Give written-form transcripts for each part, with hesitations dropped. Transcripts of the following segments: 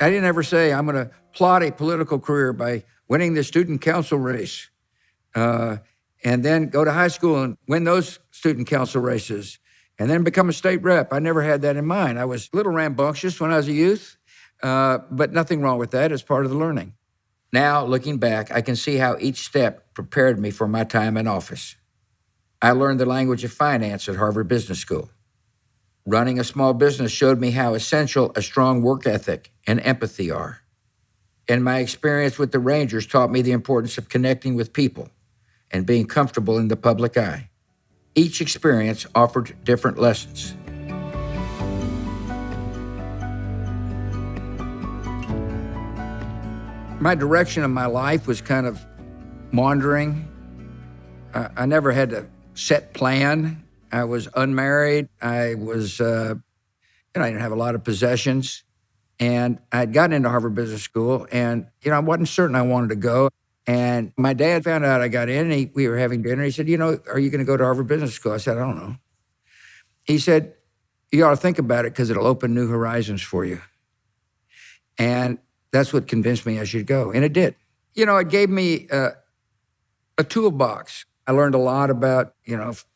I didn't ever say, I'm going to plot a political career by winning the student council race, and then go to high school and win those student council races, and then become a state rep. I never had that in mind. I was a little rambunctious when I was a youth, but nothing wrong with that. It's part of the learning. Now, looking back, I can see how each step prepared me for my time in office. I learned the language of finance at Harvard Business School. Running a small business showed me how essential a strong work ethic and empathy are. And my experience with the Rangers taught me the importance of connecting with people and being comfortable in the public eye. Each experience offered different lessons. My direction of my life was kind of wandering. I never had a set plan. I was unmarried. I didn't have a lot of possessions. And I'd gotten into Harvard Business School, and I wasn't certain I wanted to go. And my dad found out I got in, and we were having dinner. He said, are you going to go to Harvard Business School? I said, I don't know. He said, you ought to think about it because it'll open new horizons for you. And that's what convinced me I should go, and it did. It gave me a toolbox. I learned a lot about,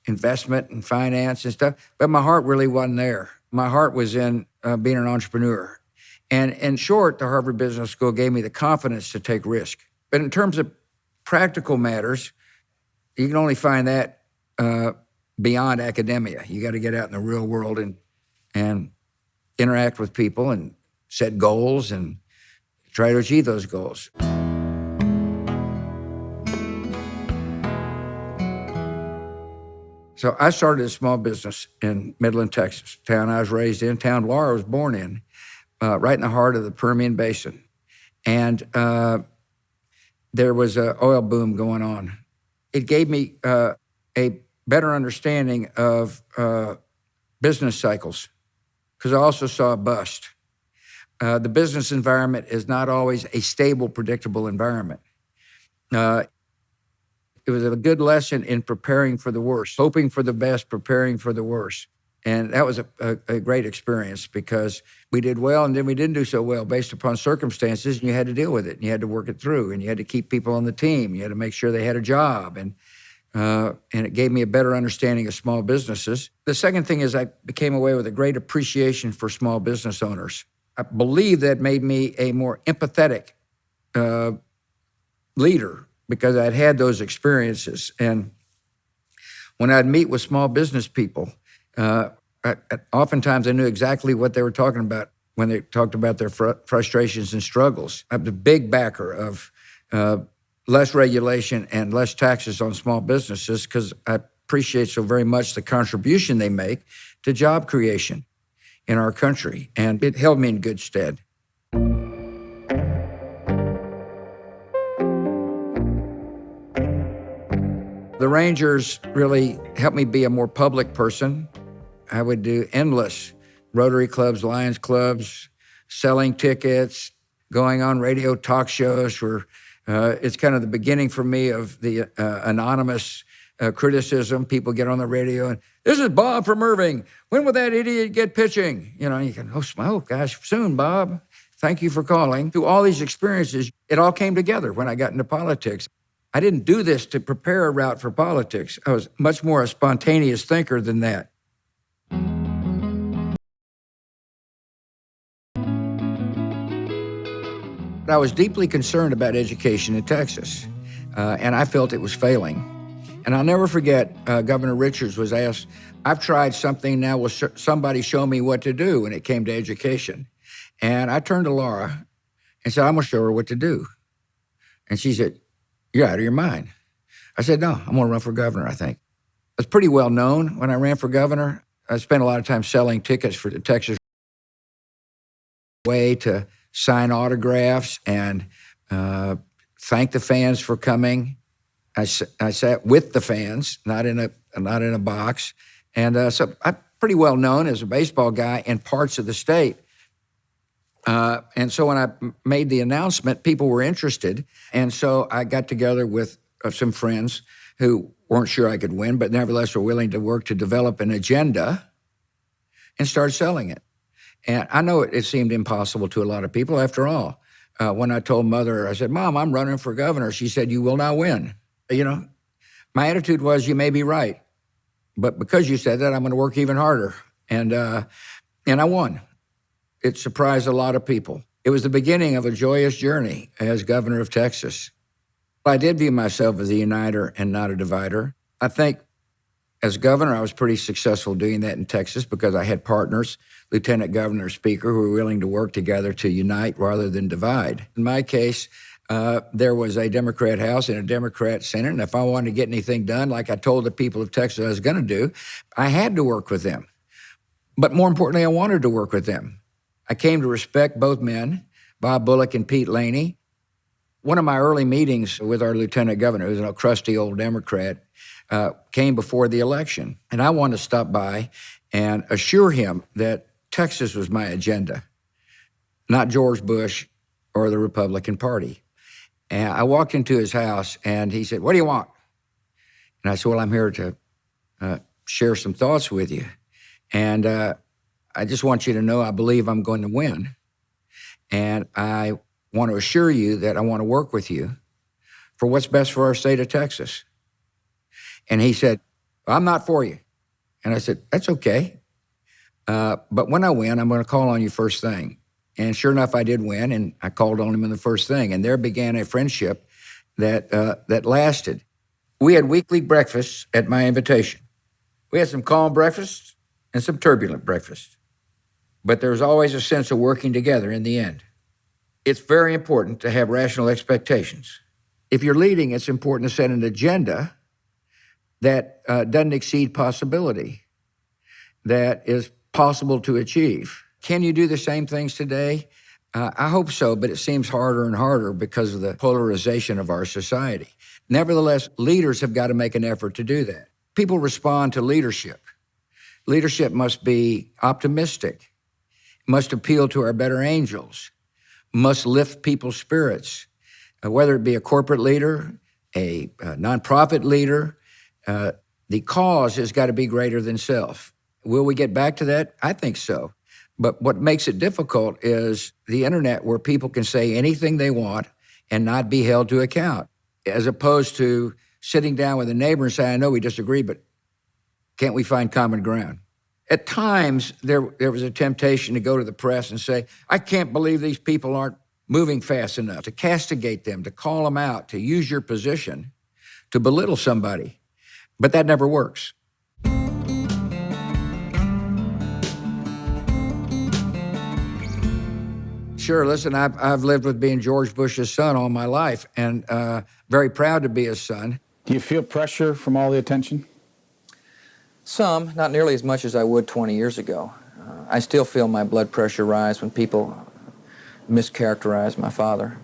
investment and finance and stuff, but my heart really wasn't there. My heart was in being an entrepreneur. And in short, the Harvard Business School gave me the confidence to take risk. But in terms of practical matters, you can only find that beyond academia. You got to get out in the real world and interact with people and set goals and try to achieve those goals. So I started a small business in Midland, Texas, town I was raised in, town Laura was born in, right in the heart of the Permian Basin. And there was an oil boom going on. It gave me a better understanding of business cycles, because I also saw a bust. The business environment is not always a stable, predictable environment. It was a good lesson in preparing for the worst, hoping for the best, preparing for the worst. And that was a great experience, because we did well and then we didn't do so well based upon circumstances, and you had to deal with it, and you had to work it through, and you had to keep people on the team. You had to make sure they had a job, and it gave me a better understanding of small businesses. The second thing is I became away with a great appreciation for small business owners. I believe that made me a more empathetic leader, because I'd had those experiences. And when I'd meet with small business people, oftentimes I knew exactly what they were talking about when they talked about their frustrations and struggles. I'm a big backer of less regulation and less taxes on small businesses, because I appreciate so very much the contribution they make to job creation in our country, and it held me in good stead. The Rangers really helped me be a more public person. I would do endless Rotary clubs, Lions clubs, selling tickets, going on radio talk shows where it's kind of the beginning for me of the anonymous criticism. People get on the radio and, this is Bob from Irving. When will that idiot get pitching? You can, gosh, soon, Bob. Thank you for calling. Through all these experiences, it all came together when I got into politics. I didn't do this to prepare a route for politics. I was much more a spontaneous thinker than that. I was deeply concerned about education in Texas, and I felt it was failing. And I'll never forget, Governor Richards was asked, I've tried something, now will somebody show me what to do when it came to education? And I turned to Laura and said, I'm gonna show her what to do. And she said, you're out of your mind. I said, no, I'm gonna run for governor, I think. I was pretty well known when I ran for governor. I spent a lot of time selling tickets for the Texas way to sign autographs and thank the fans for coming. I sat with the fans, not in a box. And so I'm pretty well known as a baseball guy in parts of the state. And so when I made the announcement, people were interested. And so I got together with some friends who weren't sure I could win, but nevertheless were willing to work to develop an agenda and start selling it. And I know it seemed impossible to a lot of people. After all, when I told Mother, I said, Mom, I'm running for governor. She said, you will not win. You know, my attitude was, you may be right, but because you said that, I'm going to work even harder. And I won. It surprised a lot of people. It was the beginning of a joyous journey as governor of Texas. I did view myself as a uniter and not a divider. I think as governor, I was pretty successful doing that in Texas because I had partners, lieutenant governor, speaker, who were willing to work together to unite rather than divide. In my case, there was a Democrat House and a Democrat Senate, and if I wanted to get anything done, like I told the people of Texas I was going to do, I had to work with them. But more importantly, I wanted to work with them. I came to respect both men, Bob Bullock and Pete Laney. One of my early meetings with our lieutenant governor, who's a crusty old Democrat, came before the election. And I wanted to stop by and assure him that Texas was my agenda, not George Bush or the Republican Party. And I walked into his house and he said, what do you want? And I said, well, I'm here to share some thoughts with you. And I just want you to know I believe I'm going to win. And I want to assure you that I want to work with you for what's best for our state of Texas. And he said, well, I'm not for you. And I said, that's okay. But when I win, I'm going to call on you first thing. And sure enough, I did win, and I called on him in the first thing. And there began a friendship that lasted. We had weekly breakfasts at my invitation. We had some calm breakfasts and some turbulent breakfasts. But there's always a sense of working together in the end. It's very important to have rational expectations. If you're leading, it's important to set an agenda that doesn't exceed possibility, that is possible to achieve. Can you do the same things today? I hope so, but it seems harder and harder because of the polarization of our society. Nevertheless, leaders have got to make an effort to do that. People respond to leadership. Leadership must be optimistic, must appeal to our better angels, must lift people's spirits, whether it be a corporate leader, a nonprofit leader. The cause has got to be greater than self. Will we get back to that? I think so. But what makes it difficult is the internet, where people can say anything they want and not be held to account, as opposed to sitting down with a neighbor and saying, I know we disagree, but can't we find common ground? At times, there was a temptation to go to the press and say, I can't believe these people aren't moving fast enough, to castigate them, to call them out, to use your position, to belittle somebody. But that never works. Sure, listen, I've lived with being George Bush's son all my life, and very proud to be his son. Do you feel pressure from all the attention? Some, not nearly as much as I would 20 years ago. I still feel my blood pressure rise when people mischaracterize my father.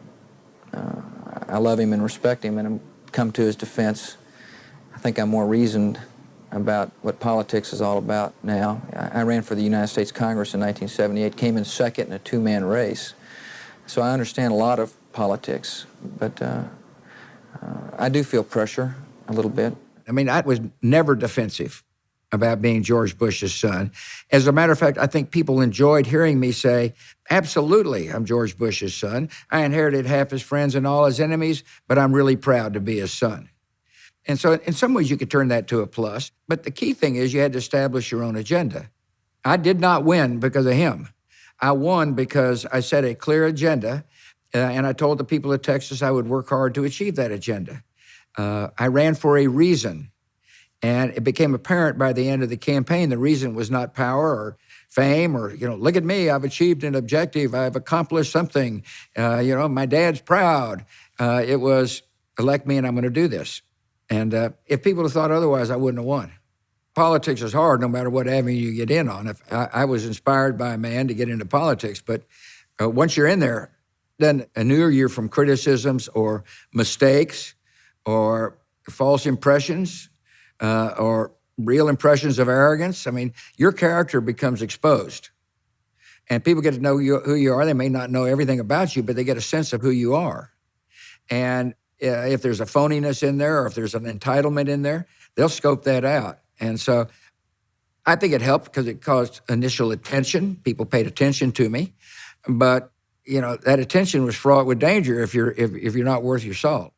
I love him and respect him, and I've come to his defense. I think I'm more reasoned about what politics is all about now. I ran for the United States Congress in 1978, came in second in a two-man race. So I understand a lot of politics, but I do feel pressure a little bit. I mean, I was never defensive about being George Bush's son. As a matter of fact, I think people enjoyed hearing me say, absolutely, I'm George Bush's son. I inherited half his friends and all his enemies, but I'm really proud to be his son. And so in some ways you could turn that to a plus, but the key thing is you had to establish your own agenda. I did not win because of him. I won because I set a clear agenda, and I told the people of Texas I would work hard to achieve that agenda. I ran for a reason, and it became apparent by the end of the campaign the reason was not power or fame or, look at me, I've achieved an objective, I've accomplished something, my dad's proud. It was, elect me and I'm going to do this. And if people had thought otherwise, I wouldn't have won. Politics is hard no matter what avenue you get in on. If I was inspired by a man to get into politics, but once you're in there, then inure you from criticisms or mistakes or false impressions or real impressions of arrogance. I mean, your character becomes exposed. And people get to know who you are. They may not know everything about you, but they get a sense of who you are. And if there's a phoniness in there or if there's an entitlement in there, they'll scope that out. And so I think it helped because it caused initial attention. People paid attention to me, but that attention was fraught with danger if you're not worth your salt.